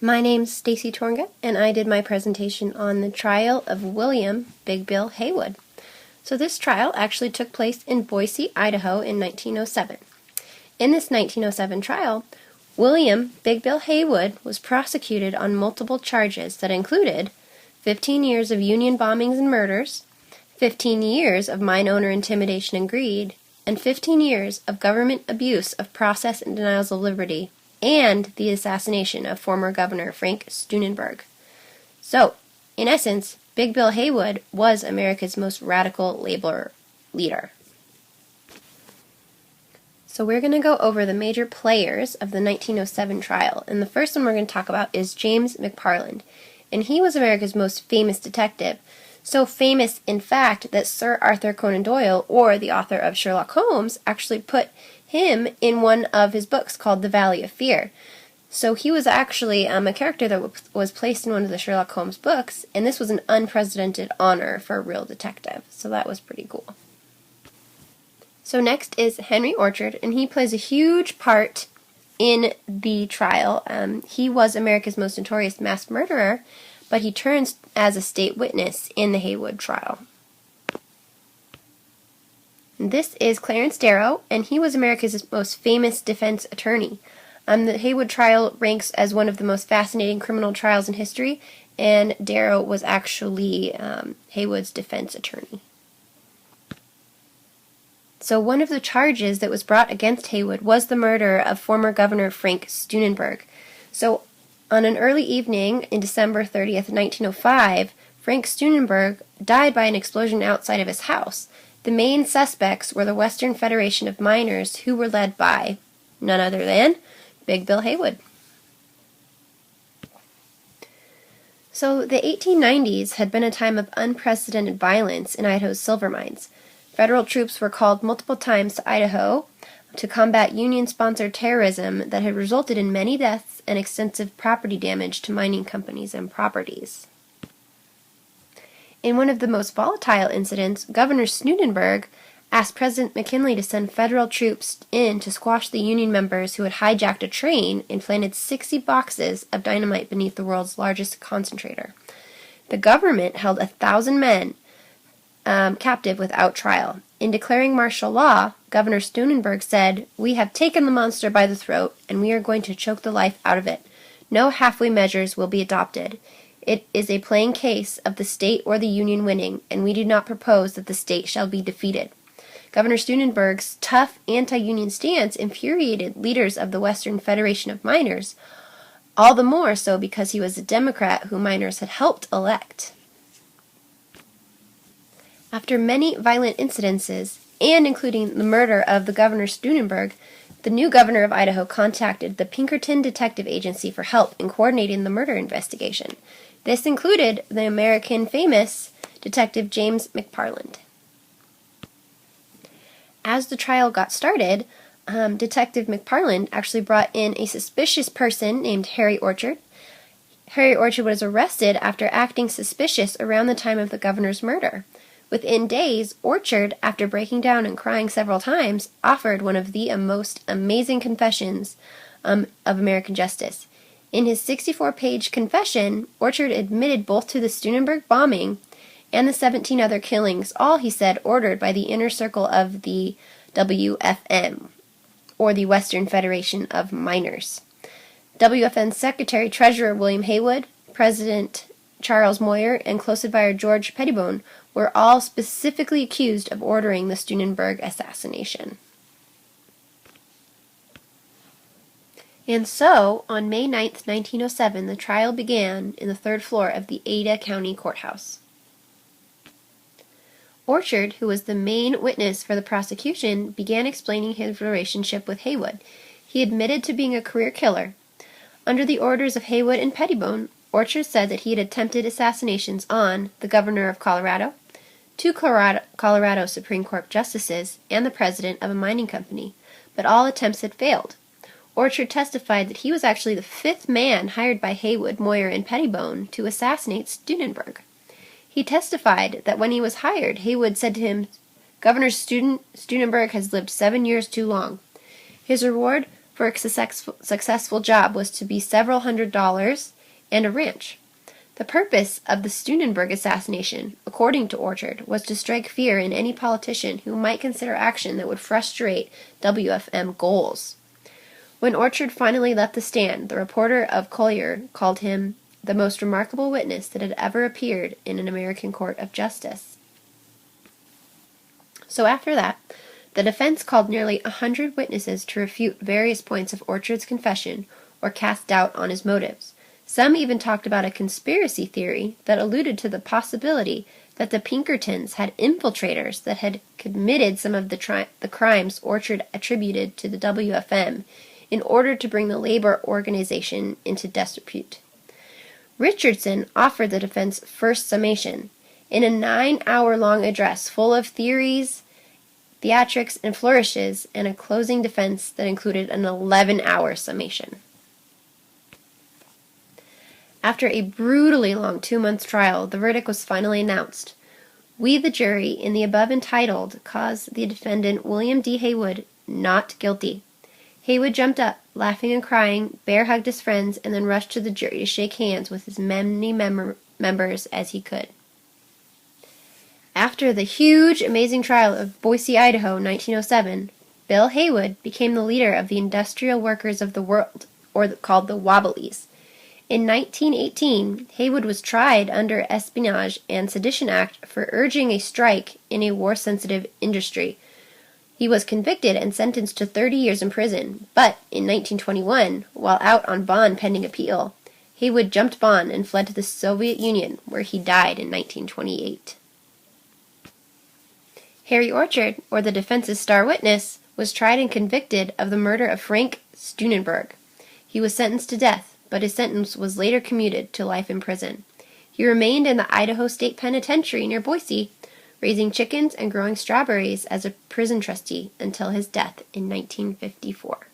My name's Stacy Tornga, and I did my presentation on the trial of William Big Bill Haywood. So this trial actually took place in Boise, Idaho in 1907. In this 1907 trial, William Big Bill Haywood was prosecuted on multiple charges that included 15 years of Union bombings and murders, 15 years of mine owner intimidation and greed, and 15 years of government abuse of process and denials of liberty, and the assassination of former Governor Frank Steunenberg. So, in essence, Big Bill Haywood was America's most radical labor leader. So we're going to go over the major players of the 1907 trial, and the first one we're going to talk about is James McParland, and he was America's most famous detective. So famous, in fact, that Sir Arthur Conan Doyle, or the author of Sherlock Holmes, actually put him in one of his books called The Valley of Fear. So he was actually a character that was placed in one of the Sherlock Holmes books, and this was an unprecedented honor for a real detective. So that was pretty cool. So next is Henry Orchard, and he plays a huge part in the trial. He was America's most notorious mass murderer, but he turns as a state witness in the Haywood trial. This is Clarence Darrow, and he was America's most famous defense attorney. The Haywood trial ranks as one of the most fascinating criminal trials in history, and Darrow was actually Haywood's defense attorney. So one of the charges that was brought against Haywood was the murder of former Governor Frank Steunenberg. So on an early evening in December 30th, 1905, Frank Steunenberg died by an explosion outside of his house. The main suspects were the Western Federation of Miners, who were led by none other than Big Bill Haywood. So the 1890s had been a time of unprecedented violence in Idaho's silver mines. Federal troops were called multiple times to Idaho to combat Union-sponsored terrorism that had resulted in many deaths and extensive property damage to mining companies and properties. In one of the most volatile incidents, Governor Steunenberg asked President McKinley to send federal troops in to squash the Union members who had hijacked a train and planted 60 boxes of dynamite beneath the world's largest concentrator. The government held 1,000 men captive without trial. In declaring martial law, Governor Steunenberg said, "We have taken the monster by the throat, and we are going to choke the life out of it. No halfway measures will be adopted. It is a plain case of the state or the Union winning, and we do not propose that the state shall be defeated." Governor Steunenberg's tough anti-Union stance infuriated leaders of the Western Federation of Miners, all the more so because he was a Democrat who miners had helped elect. After many violent incidences, and including the murder of the Governor Steunenberg, the new governor of Idaho contacted the Pinkerton Detective Agency for help in coordinating the murder investigation. This included the American famous Detective James McParland. As the trial got started, Detective McParland actually brought in a suspicious person named Harry Orchard. Harry Orchard was arrested after acting suspicious around the time of the governor's murder. Within days, Orchard, after breaking down and crying several times, offered one of the most amazing confessions of American justice. In his 64-page confession, Orchard admitted both to the Steunenberg bombing and the 17 other killings, all, he said, ordered by the inner circle of the WFM, or the Western Federation of Miners. WFN's Secretary-Treasurer William Haywood, President Charles Moyer, and close advisor George Pettibone were all specifically accused of ordering the Steunenberg assassination. And so, on May 9th, 1907, the trial began in the third floor of the Ada County Courthouse. Orchard, who was the main witness for the prosecution, began explaining his relationship with Haywood. He admitted to being a career killer. Under the orders of Haywood and Pettibone, Orchard said that he had attempted assassinations on the governor of Colorado, 2 Colorado Supreme Court justices, and the president of a mining company, but all attempts had failed. Orchard testified that he was actually the 5th man hired by Haywood, Moyer, and Pettibone to assassinate Steunenberg. He testified that when he was hired, Haywood said to him, "Governor Steunenberg has lived 7 years too long. His reward for a successful job was to be several $100s and a ranch. The purpose of the Steunenberg assassination, according to Orchard, was to strike fear in any politician who might consider action that would frustrate WFM goals. When Orchard finally left the stand, the reporter of Collier's called him the most remarkable witness that had ever appeared in an American court of justice. So after that, the defense called nearly 100 witnesses to refute various points of Orchard's confession or cast doubt on his motives. Some even talked about a conspiracy theory that alluded to the possibility that the Pinkertons had infiltrators that had committed some of the crimes Orchard attributed to the WFM in order to bring the labor organization into disrepute. Richardson offered the defense first summation in a 9-hour-long address full of theories, theatrics, and flourishes, and a closing defense that included an 11-hour summation. After a brutally long 2-month trial, the verdict was finally announced. We, the jury, in the above entitled cause the defendant William D. Haywood not guilty. Haywood jumped up, laughing and crying, bear-hugged his friends, and then rushed to the jury to shake hands with as many members as he could. After the huge, amazing trial of Boise, Idaho, 1907, Bill Haywood became the leader of the Industrial Workers of the World, called the Wobblies. In 1918, Haywood was tried under Espionage and Sedition Act for urging a strike in a war-sensitive industry. He was convicted and sentenced to 30 years in prison, but in 1921, while out on bond pending appeal, Haywood jumped bond and fled to the Soviet Union, where he died in 1928. Harry Orchard, or the defense's star witness, was tried and convicted of the murder of Frank Steunenberg. He was sentenced to death, but his sentence was later commuted to life in prison. He remained in the Idaho State Penitentiary near Boise, raising chickens and growing strawberries as a prison trustee until his death in 1954.